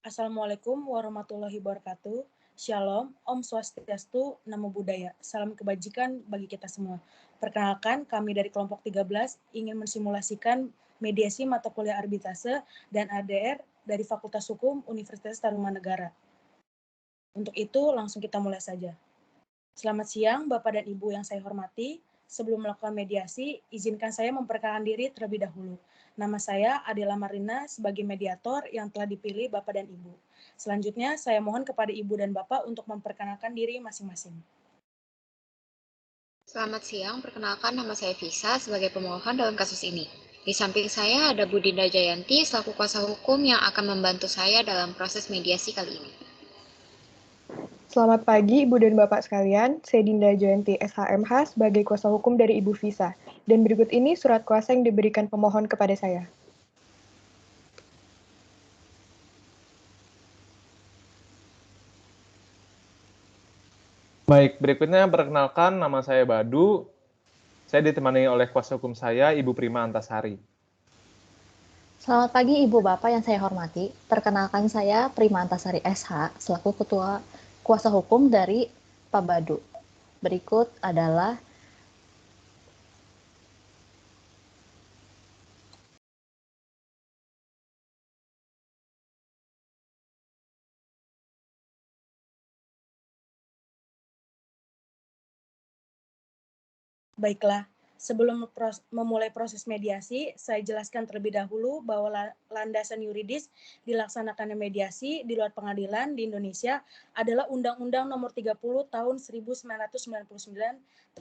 Assalamualaikum warahmatullahi wabarakatuh. Shalom, Om Swastiastu, Namo Buddhaya. Salam kebajikan bagi kita semua. Perkenalkan, kami dari kelompok 13 ingin mensimulasikan mediasi mata kuliah arbitrase dan ADR dari Fakultas Hukum Universitas Tarumanegara. Untuk itu, langsung kita mulai saja. Selamat siang, Bapak dan Ibu yang saya hormati. Sebelum melakukan mediasi, izinkan saya memperkenalkan diri terlebih dahulu. Nama saya Adela Marina sebagai mediator yang telah dipilih Bapak dan Ibu. Selanjutnya, saya mohon kepada Ibu dan Bapak untuk memperkenalkan diri masing-masing. Selamat siang, perkenalkan nama saya Visa sebagai pemohon dalam kasus ini. Di samping saya ada Bu Dinda Jayanti selaku kuasa hukum yang akan membantu saya dalam proses mediasi kali ini. Selamat pagi Ibu dan Bapak sekalian, saya Dinda Jayanti SHMH sebagai kuasa hukum dari Ibu Visa. Dan berikut ini surat kuasa yang diberikan pemohon kepada saya. Baik, berikutnya perkenalkan nama saya Badu. Saya ditemani oleh kuasa hukum saya, Ibu Prima Antasari. Selamat pagi Ibu Bapak yang saya hormati. Perkenalkan saya Prima Antasari SH selaku Ketua Kuasa Hukum dari Pak Badu. Berikut adalah Baiklah, sebelum memulai proses mediasi, saya jelaskan terlebih dahulu bahwa landasan yuridis dilaksanakannya mediasi di luar pengadilan di Indonesia adalah Undang-Undang Nomor 30 Tahun 1999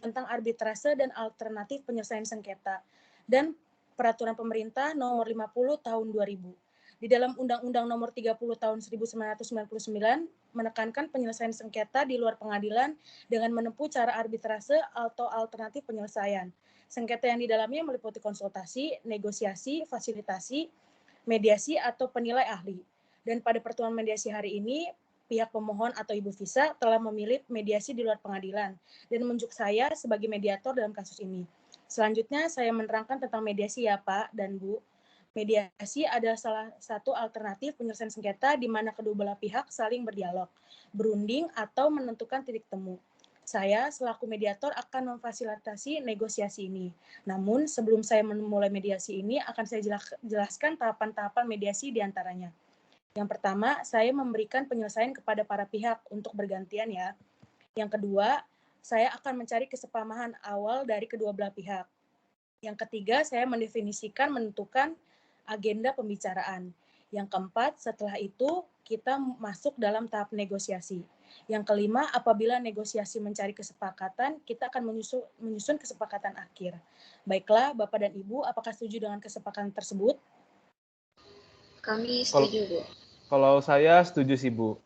tentang arbitrase dan alternatif penyelesaian sengketa dan Peraturan Pemerintah Nomor 50 Tahun 2000. Di dalam Undang-Undang Nomor 30 Tahun 1999 menekankan penyelesaian sengketa di luar pengadilan dengan menempuh cara arbitrase atau alternatif penyelesaian. Sengketa yang di dalamnya meliputi konsultasi, negosiasi, fasilitasi, mediasi, atau penilai ahli. Dan pada pertemuan mediasi hari ini, pihak pemohon atau Ibu Visa telah memilih mediasi di luar pengadilan dan menunjuk saya sebagai mediator dalam kasus ini. Selanjutnya, saya menerangkan tentang mediasi ya Pak dan Bu. Mediasi adalah salah satu alternatif penyelesaian sengketa di mana kedua belah pihak saling berdialog, berunding, atau menentukan titik temu. Saya selaku mediator akan memfasilitasi negosiasi ini. Namun sebelum saya memulai mediasi ini akan saya jelaskan tahapan-tahapan mediasi diantaranya. Yang pertama, saya memberikan penyelesaian kepada para pihak untuk bergantian ya. Yang kedua, saya akan mencari kesepahaman awal dari kedua belah pihak. Yang ketiga, saya mendefinisikan, menentukan agenda pembicaraan. Yang keempat, setelah itu kita masuk dalam tahap negosiasi. Yang kelima, apabila negosiasi mencari kesepakatan, kita akan menyusun kesepakatan akhir. Baiklah, Bapak dan Ibu, apakah setuju dengan kesepakatan tersebut? Kami setuju, Bu. Kalau saya setuju sih, Bu.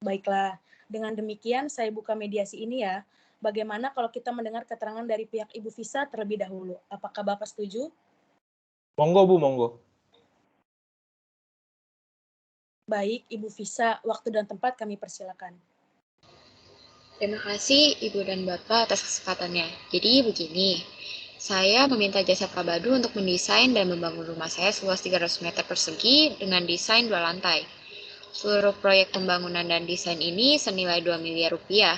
Baiklah, dengan demikian saya buka mediasi ini ya. Bagaimana kalau kita mendengar keterangan dari pihak Ibu Visa terlebih dahulu? Apakah Bapak setuju? Monggo, Bu, monggo. Baik, Ibu Visa, waktu dan tempat kami persilakan. Terima kasih Ibu dan Bapak atas kesempatannya. Jadi begini, saya meminta jasa Pak Badu untuk mendesain dan membangun rumah saya seluas 300 meter persegi dengan desain 2 lantai. Seluruh proyek pembangunan dan desain ini senilai 2 miliar rupiah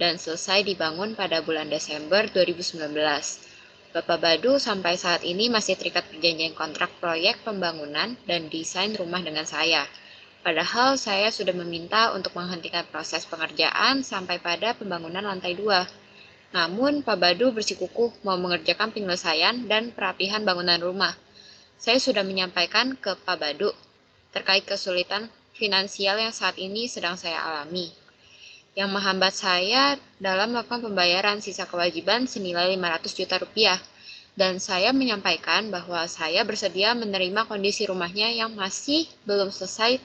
dan selesai dibangun pada bulan Desember 2019. Bapak Badu sampai saat ini masih terikat perjanjian kontrak proyek pembangunan dan desain rumah dengan saya. Padahal saya sudah meminta untuk menghentikan proses pengerjaan sampai pada pembangunan lantai 2. Namun Pak Badu bersikukuh mau mengerjakan penyelesaian dan perapihan bangunan rumah. Saya sudah menyampaikan ke Pak Badu terkait kesulitan finansial yang saat ini sedang saya alami. Yang menghambat saya dalam melakukan pembayaran sisa kewajiban senilai 500 juta rupiah. Dan saya menyampaikan bahwa saya bersedia menerima kondisi rumahnya yang masih belum selesai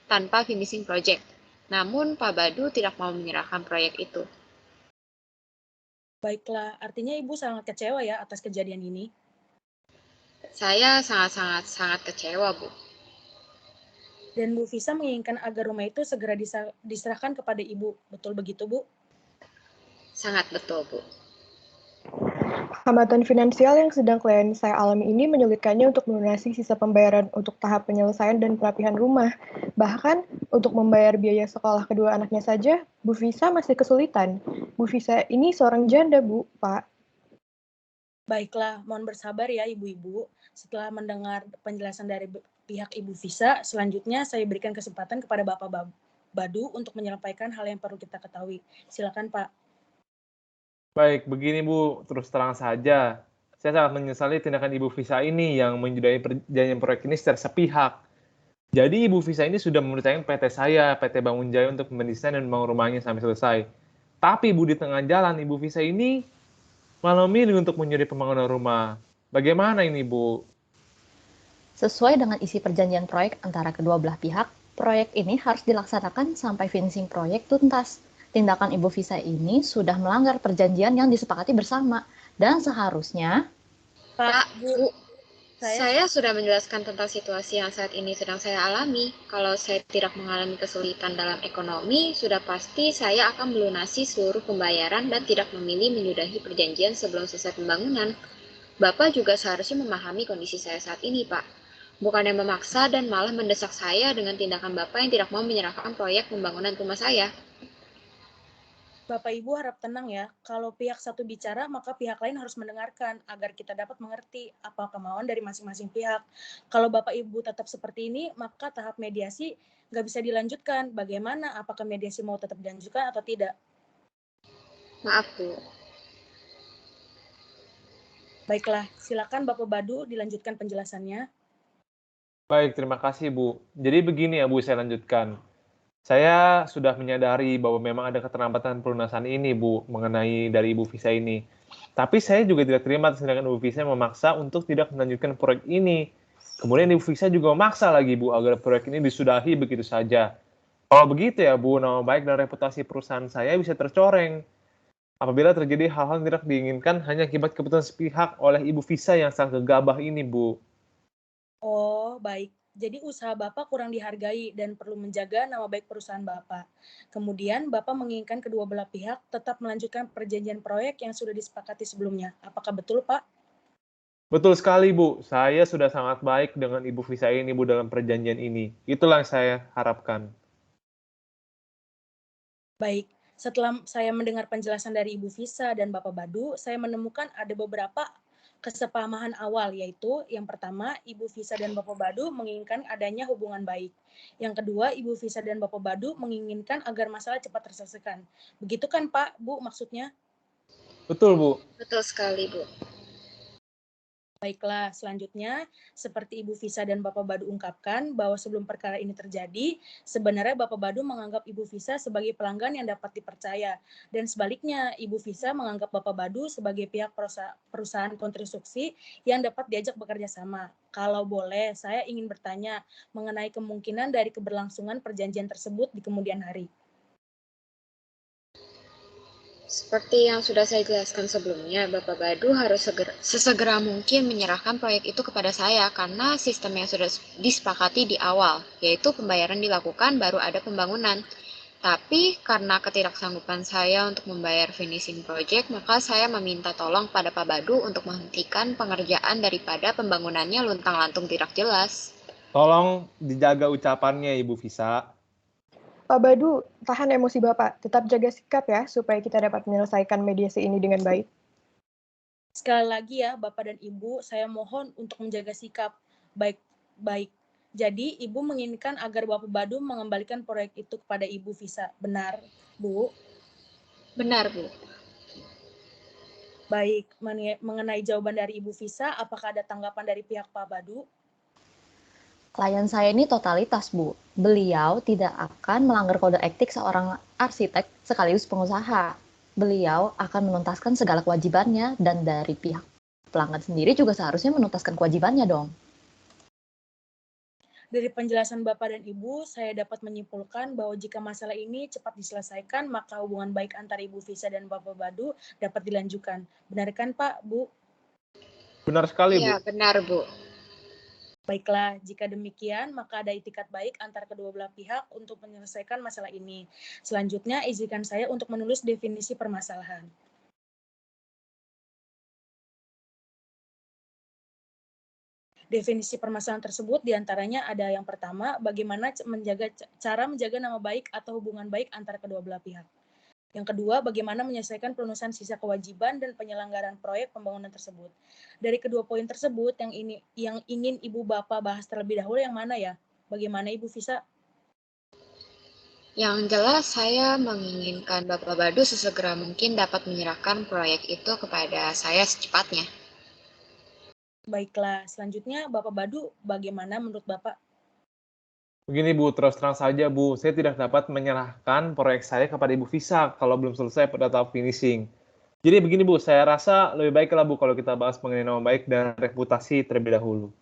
tanpa finishing project. Namun Pak Badu tidak mau menyerahkan proyek itu. Baiklah, artinya Ibu sangat kecewa ya atas kejadian ini. Saya sangat kecewa, Bu. Dan Bu Visa menginginkan agar rumah itu segera diserahkan kepada Ibu. Betul begitu, Bu? Sangat betul, Bu. Hambatan finansial yang sedang klien saya alami ini menyulitkannya untuk melunasi sisa pembayaran untuk tahap penyelesaian dan perapihan rumah. Bahkan untuk membayar biaya sekolah kedua anaknya saja, Bu Visa masih kesulitan. Bu Visa ini seorang janda, Bu, Pak. Baiklah, mohon bersabar ya Ibu-Ibu. Setelah mendengar penjelasan dari pihak Ibu Visa, selanjutnya saya berikan kesempatan kepada Bapak Badu untuk menyampaikan hal yang perlu kita ketahui. Silakan Pak. Baik, begini Bu, terus terang saja. Saya sangat menyesali tindakan Ibu Visa ini yang menyudahi perjanjian proyek ini secara sepihak. Jadi Ibu Visa ini sudah memerintahkan PT saya, PT Bangun Jaya untuk mendesain dan membangun rumahnya sampai selesai. Tapi Bu, di tengah jalan Ibu Visa ini malah memilih untuk menyudahi pembangunan rumah. Bagaimana ini Bu? Sesuai dengan isi perjanjian proyek antara kedua belah pihak, proyek ini harus dilaksanakan sampai finishing proyek tuntas. Tindakan Ibu Visa ini sudah melanggar perjanjian yang disepakati bersama, dan seharusnya Pak, Bu, Bu, saya saya sudah menjelaskan tentang situasi yang saat ini sedang saya alami. Kalau saya tidak mengalami kesulitan dalam ekonomi, sudah pasti saya akan melunasi seluruh pembayaran dan tidak memilih menyudahi perjanjian sebelum selesai pembangunan. Bapak juga seharusnya memahami kondisi saya saat ini, Pak. Bukannya memaksa dan malah mendesak saya dengan tindakan Bapak yang tidak mau menyerahkan proyek pembangunan rumah saya. Bapak Ibu harap tenang ya. Kalau pihak satu bicara, maka pihak lain harus mendengarkan agar kita dapat mengerti apa kemauan dari masing-masing pihak. Kalau Bapak Ibu tetap seperti ini, maka tahap mediasi nggak bisa dilanjutkan. Bagaimana? Apakah mediasi mau tetap dilanjutkan atau tidak? Maaf, Bu. Baiklah, silakan Bapak Badu dilanjutkan penjelasannya. Baik, terima kasih Bu. Jadi begini ya Bu, saya lanjutkan. Saya sudah menyadari bahwa memang ada keterlambatan pelunasan ini, Bu, mengenai dari Ibu Visa ini. Tapi saya juga tidak terima atas tindakan Ibu Visa yang memaksa untuk tidak melanjutkan proyek ini. Kemudian Ibu Visa juga memaksa lagi, Bu, agar proyek ini disudahi begitu saja. Kalau begitu ya, Bu, nama baik dan reputasi perusahaan saya bisa tercoreng. Apabila terjadi hal-hal yang tidak diinginkan hanya akibat keputusan sepihak oleh Ibu Visa yang sangat gegabah ini, Bu. Oh, baik. Jadi usaha Bapak kurang dihargai dan perlu menjaga nama baik perusahaan Bapak. Kemudian Bapak menginginkan kedua belah pihak tetap melanjutkan perjanjian proyek yang sudah disepakati sebelumnya. Apakah betul, Pak? Betul sekali, Bu. Saya sudah sangat baik dengan Ibu Visa ini, Bu, dalam perjanjian ini. Itulah yang saya harapkan. Baik. Setelah saya mendengar penjelasan dari Ibu Visa dan Bapak Badu, saya menemukan ada beberapa kesepahaman awal, yaitu yang pertama, Ibu Visa dan Bapak Badu menginginkan adanya hubungan baik. Yang kedua, Ibu Visa dan Bapak Badu menginginkan agar masalah cepat terselesaikan. Begitu kan, Pak, Bu, maksudnya? Betul, Bu. Betul sekali, Bu. Baiklah, selanjutnya, seperti Ibu Visa dan Bapak Badu ungkapkan bahwa sebelum perkara ini terjadi, sebenarnya Bapak Badu menganggap Ibu Visa sebagai pelanggan yang dapat dipercaya. Dan sebaliknya, Ibu Visa menganggap Bapak Badu sebagai pihak perusahaan konstruksi yang dapat diajak bekerja sama. Kalau boleh, saya ingin bertanya mengenai kemungkinan dari keberlangsungan perjanjian tersebut di kemudian hari. Seperti yang sudah saya jelaskan sebelumnya, Bapak Badu harus sesegera mungkin menyerahkan proyek itu kepada saya karena sistem yang sudah disepakati di awal, yaitu pembayaran dilakukan baru ada pembangunan. Tapi karena ketidaksanggupan saya untuk membayar finishing project, maka saya meminta tolong pada Pak Badu untuk menghentikan pengerjaan daripada pembangunannya luntang-lantung tidak jelas. Tolong dijaga ucapannya, Ibu Visa. Pak Badu, tahan emosi Bapak. Tetap jaga sikap ya, supaya kita dapat menyelesaikan mediasi ini dengan baik. Sekali lagi ya, Bapak dan Ibu, saya mohon untuk menjaga sikap baik-baik. Jadi, Ibu menginginkan agar Bapak Badu mengembalikan proyek itu kepada Ibu Visa. Benar, Bu? Benar, Bu. Baik, mengenai jawaban dari Ibu Visa, apakah ada tanggapan dari pihak Pak Badu? klien saya ini totalitas, Bu. Beliau tidak akan melanggar kode etik seorang arsitek sekaligus pengusaha. Beliau akan menuntaskan segala kewajibannya dan dari pihak pelanggan sendiri juga seharusnya menuntaskan kewajibannya dong. Dari penjelasan Bapak dan Ibu, saya dapat menyimpulkan bahwa jika masalah ini cepat diselesaikan, maka hubungan baik antara Ibu Visa dan Bapak Badu dapat dilanjutkan. Benar kan, Pak, Bu? Benar sekali, Bu. Iya, benar, Bu. Baiklah, jika demikian, maka ada itikat baik antara kedua belah pihak untuk menyelesaikan masalah ini. Selanjutnya, izinkan saya untuk menulis definisi permasalahan. Definisi permasalahan tersebut diantaranya ada yang pertama, bagaimana cara menjaga nama baik atau hubungan baik antara kedua belah pihak. Yang kedua, bagaimana menyelesaikan pelunasan sisa kewajiban dan penyelenggaraan proyek pembangunan tersebut. Dari kedua poin tersebut, yang ingin Ibu Bapak bahas terlebih dahulu yang mana ya? Bagaimana Ibu Visa? Yang jelas saya menginginkan Bapak Badu sesegera mungkin dapat menyerahkan proyek itu kepada saya secepatnya. Baiklah, selanjutnya Bapak Badu, bagaimana menurut Bapak? Begini Bu, terus terang saja Bu, saya tidak dapat menyerahkan proyek saya kepada Ibu Visa kalau belum selesai pada tahap finishing. Jadi begini Bu, saya rasa lebih baiklah Bu kalau kita bahas mengenai nama baik dan reputasi terlebih dahulu.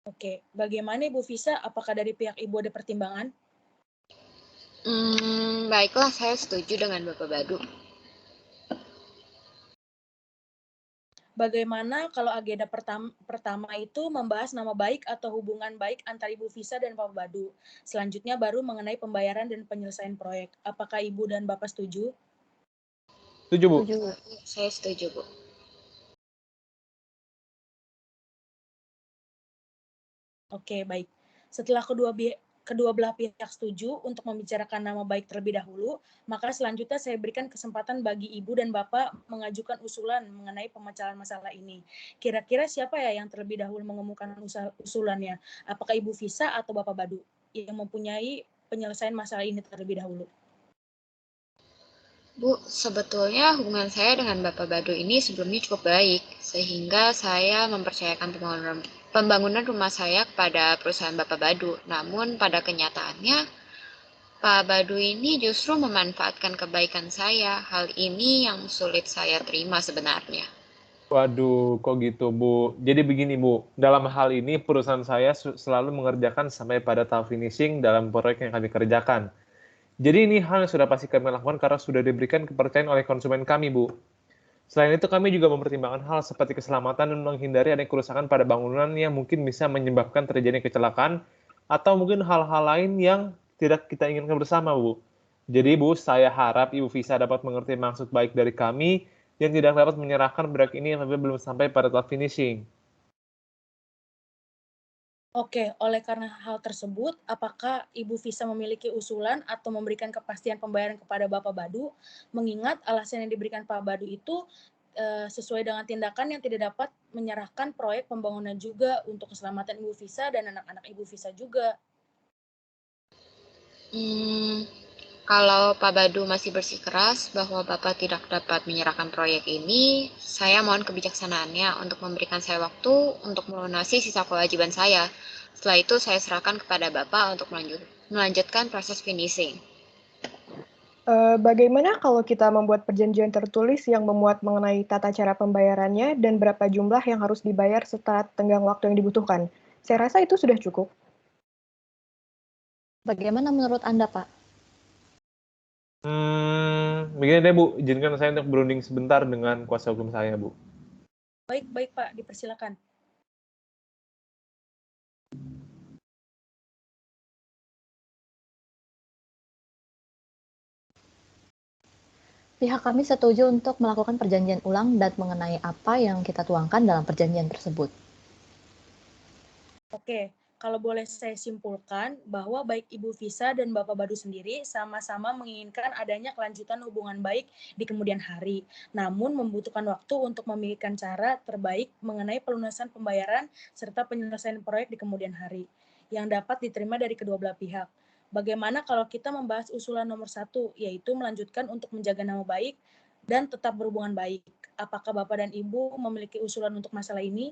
Oke, bagaimana Ibu Visa? Apakah dari pihak Ibu ada pertimbangan? Baiklah, saya setuju dengan Bapak Badu. Bagaimana kalau agenda pertama itu membahas nama baik atau hubungan baik antara Ibu Visa dan Bapak Badu. Selanjutnya baru mengenai pembayaran dan penyelesaian proyek. Apakah Ibu dan Bapak setuju? Setuju Bu? Setuju. Saya setuju, Bu. Oke, baik. Setelah kedua belah pihak setuju untuk membicarakan nama baik terlebih dahulu, maka selanjutnya saya berikan kesempatan bagi Ibu dan Bapak mengajukan usulan mengenai pemecahan masalah ini. Kira-kira siapa ya yang terlebih dahulu mengemukakan usulannya? Apakah Ibu Visa atau Bapak Badu yang mempunyai penyelesaian masalah ini terlebih dahulu? Bu, sebetulnya hubungan saya dengan Bapak Badu ini sebelumnya cukup baik, sehingga saya mempercayakan pembangunan rumah saya kepada perusahaan Bapak Badu. Namun pada kenyataannya, Pak Badu ini justru memanfaatkan kebaikan saya. Hal ini yang sulit saya terima sebenarnya. Waduh, kok gitu Bu? Jadi begini Bu, dalam hal ini perusahaan saya selalu mengerjakan sampai pada tahap finishing dalam proyek yang kami kerjakan. Jadi ini hal yang sudah pasti kami lakukan karena sudah diberikan kepercayaan oleh konsumen kami, Bu. Selain itu, kami juga mempertimbangkan hal seperti keselamatan dan menghindari adanya kerusakan pada bangunan yang mungkin bisa menyebabkan terjadinya kecelakaan atau mungkin hal-hal lain yang tidak kita inginkan bersama, Bu. Jadi, Bu, saya harap Ibu Visa dapat mengerti maksud baik dari kami yang tidak dapat menyerahkan proyek ini sampai belum sampai pada tahap finishing. Oke, oleh karena hal tersebut, apakah Ibu Visa memiliki usulan atau memberikan kepastian pembayaran kepada Bapak Badu, mengingat alasan yang diberikan Pak Badu itu sesuai dengan tindakan yang tidak dapat menyerahkan proyek pembangunan juga untuk keselamatan Ibu Visa dan anak-anak Ibu Visa juga. Kalau Pak Badu masih bersikeras bahwa Bapak tidak dapat menyerahkan proyek ini, saya mohon kebijaksanaannya untuk memberikan saya waktu untuk melunasi sisa kewajiban saya. Setelah itu saya serahkan kepada Bapak untuk melanjutkan proses finishing. Bagaimana kalau kita membuat perjanjian tertulis yang memuat mengenai tata cara pembayarannya dan berapa jumlah yang harus dibayar setelah tenggang waktu yang dibutuhkan? Saya rasa itu sudah cukup. Bagaimana menurut Anda, Pak? Begini deh Bu, izinkan saya untuk berunding sebentar dengan kuasa hukum saya, Bu. Baik Pak, dipersilakan. Pihak kami setuju untuk melakukan perjanjian ulang dan mengenai apa yang kita tuangkan dalam perjanjian tersebut. Oke, kalau boleh saya simpulkan bahwa baik Ibu Visa dan Bapak Badu sendiri sama-sama menginginkan adanya kelanjutan hubungan baik di kemudian hari, namun membutuhkan waktu untuk memikirkan cara terbaik mengenai pelunasan pembayaran serta penyelesaian proyek di kemudian hari yang dapat diterima dari kedua belah pihak. Bagaimana kalau kita membahas usulan nomor 1, yaitu melanjutkan untuk menjaga nama baik dan tetap berhubungan baik. Apakah Bapak dan Ibu memiliki usulan untuk masalah ini?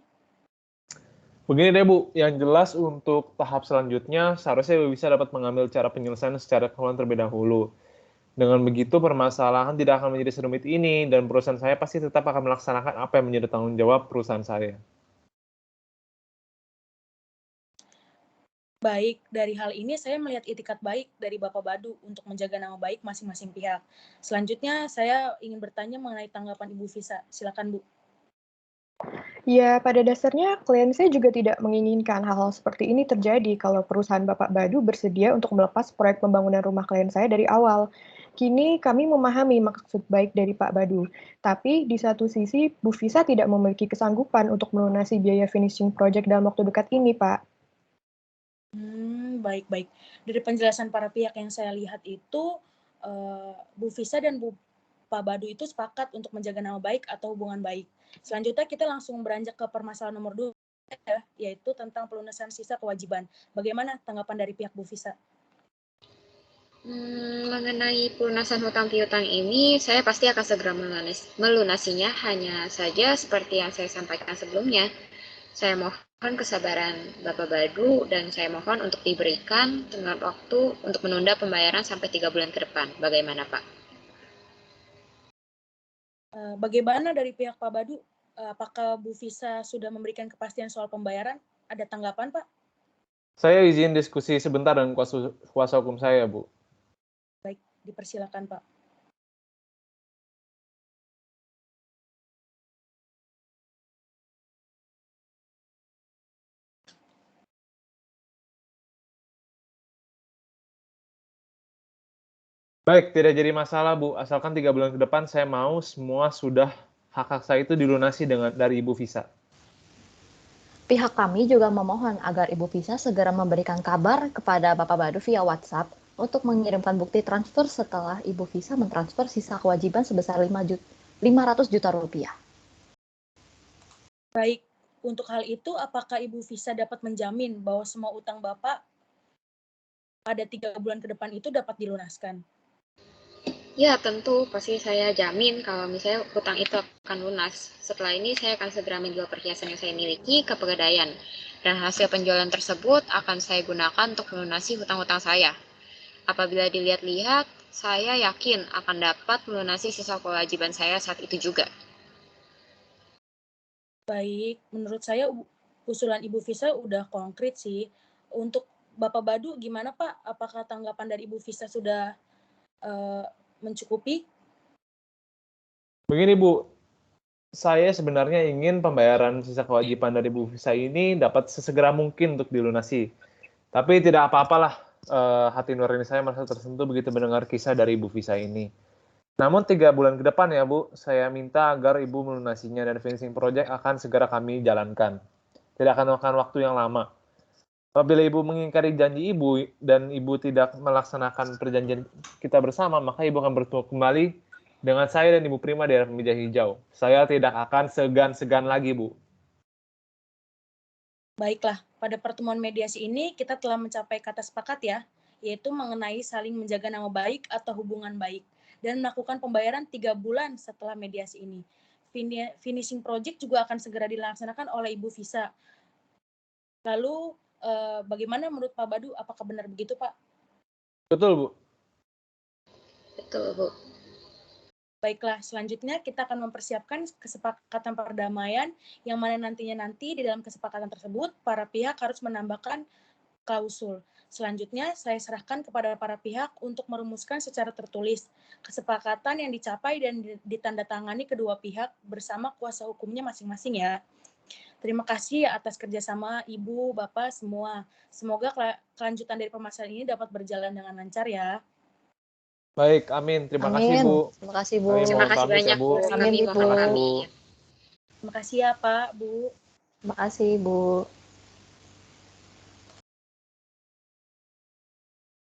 Begini deh Bu, yang jelas untuk tahap selanjutnya seharusnya Ibu bisa dapat mengambil cara penyelesaian secara keseluruhan terlebih dahulu. Dengan begitu permasalahan tidak akan menjadi serumit ini dan perusahaan saya pasti tetap akan melaksanakan apa yang menjadi tanggung jawab perusahaan saya. Baik, dari hal ini saya melihat itikat baik dari Bapak Badu untuk menjaga nama baik masing-masing pihak. Selanjutnya saya ingin bertanya mengenai tanggapan Ibu Visa. Silakan Bu. Ya, pada dasarnya klien saya juga tidak menginginkan hal-hal seperti ini terjadi kalau perusahaan Bapak Badu bersedia untuk melepas proyek pembangunan rumah klien saya dari awal. Kini kami memahami maksud baik dari Pak Badu, tapi di satu sisi Bu Visa tidak memiliki kesanggupan untuk melunasi biaya finishing project dalam waktu dekat ini, Pak. Baik-baik. Dari penjelasan para pihak yang saya lihat itu, Bu Visa dan Pak Badu itu sepakat untuk menjaga nama baik atau hubungan baik. Selanjutnya kita langsung beranjak ke permasalahan nomor 2, yaitu tentang pelunasan sisa kewajiban. Bagaimana tanggapan dari pihak Bu Visa? Mengenai pelunasan hutang piutang ini, saya pasti akan segera melunasinya, hanya saja seperti yang saya sampaikan sebelumnya. Saya mohon kesabaran Bapak Badu dan saya mohon untuk diberikan tenggat waktu untuk menunda pembayaran sampai 3 bulan ke depan. Bagaimana, Pak? Bagaimana dari pihak Pak Badu? Apakah Bu Visa sudah memberikan kepastian soal pembayaran? Ada tanggapan, Pak? Saya izin diskusi sebentar dengan kuasa hukum saya, Bu. Baik, dipersilakan, Pak. Baik, tidak jadi masalah, Bu. Asalkan 3 bulan ke depan saya mau semua sudah hak-hak saya itu dilunasi dari Ibu Visa. Pihak kami juga memohon agar Ibu Visa segera memberikan kabar kepada Bapak Badu via WhatsApp untuk mengirimkan bukti transfer setelah Ibu Visa mentransfer sisa kewajiban sebesar 500 juta rupiah. Baik, untuk hal itu apakah Ibu Visa dapat menjamin bahwa semua utang Bapak pada 3 bulan ke depan itu dapat dilunaskan? Ya, tentu. Pasti saya jamin kalau misalnya hutang itu akan lunas. Setelah ini saya akan segera menjual perhiasan yang saya miliki ke Pegadaian. Dan hasil penjualan tersebut akan saya gunakan untuk melunasi hutang-hutang saya. Apabila dilihat-lihat, saya yakin akan dapat melunasi sisa kewajiban saya saat itu juga. Baik, menurut saya usulan Ibu Visa udah konkret sih. Untuk Bapak Badu gimana, Pak? Apakah tanggapan dari Ibu Visa sudah mencukupi? Begini, Bu. Saya sebenarnya ingin pembayaran sisa kewajiban dari Bu Visa ini dapat sesegera mungkin untuk dilunasi. Tapi tidak apa-apalah, hati nurani saya merasa tersentuh begitu mendengar kisah dari Ibu Visa ini. Namun 3 bulan ke depan ya Bu, saya minta agar Ibu melunasinya dan finishing project akan segera kami jalankan. Tidak akan memakan waktu yang lama. Apabila Ibu mengingkari janji Ibu dan Ibu tidak melaksanakan perjanjian kita bersama, maka Ibu akan bertemu kembali dengan saya dan Ibu Prima di daerah meja hijau. Saya tidak akan segan-segan lagi, Bu. Baiklah, pada pertemuan mediasi ini kita telah mencapai kata sepakat ya, yaitu mengenai saling menjaga nama baik atau hubungan baik, dan melakukan pembayaran 3 bulan setelah mediasi ini. Finishing project juga akan segera dilaksanakan oleh Ibu Visa. Lalu, bagaimana menurut Pak Badu? Apakah benar begitu, Pak? Betul, Bu. Betul, Bu. Baiklah, selanjutnya kita akan mempersiapkan kesepakatan perdamaian yang mana nanti di dalam kesepakatan tersebut para pihak harus menambahkan klausul. Selanjutnya, saya serahkan kepada para pihak untuk merumuskan secara tertulis kesepakatan yang dicapai dan ditandatangani kedua pihak bersama kuasa hukumnya masing-masing ya. Terima kasih atas kerjasama Ibu, Bapak, semua. Semoga kelanjutan dari permasalahan ini dapat berjalan dengan lancar ya. Baik, amin. Terima kasih, Bu. Terima kasih, Bu. Kami Terima mohon kasih pamit ya, banyak, Bu. Bu. Amin, Kami Bu. mohon pamit. Terima kasih ya, Pak, Bu. Terima kasih, Bu.